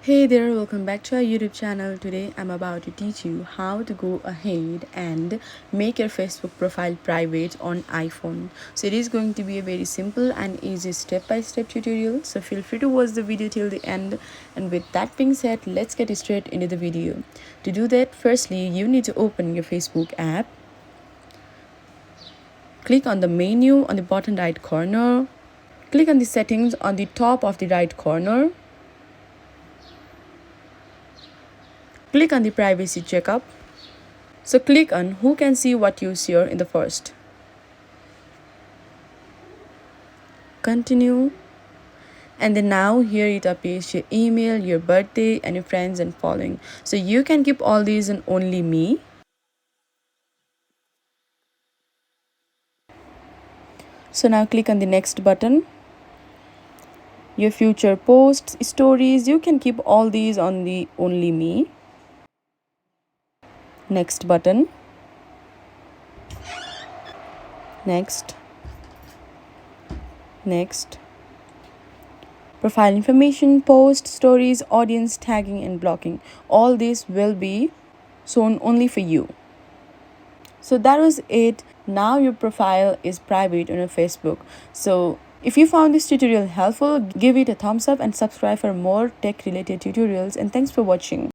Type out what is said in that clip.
Hey there, welcome back to our YouTube channel. Today I'm about to teach you how to go ahead and make your Facebook profile private on iPhone. So it is going to be a very simple and easy step-by-step tutorial. So feel free to watch the video till the end. And with that being said, let's get straight into the video. To do that, firstly, you need to open your Facebook app. Click on the menu on the bottom right corner. Click on the settings on the top of the right corner. Click on the privacy checkup. So click on who can see what you share in the first. Continue. And then now here it appears your email, your birthday, and your friends and following. So you can keep all these in only me. So now click on the next button. Your future posts, stories, you can keep all these on the only me. Next button. Next. Next. Profile information, post, stories, audience, tagging, and blocking. All this will be shown only for you. So that was it. Now your profile is private on your Facebook. So if you found this tutorial helpful, give it a thumbs up and subscribe for more tech related tutorials. And thanks for watching.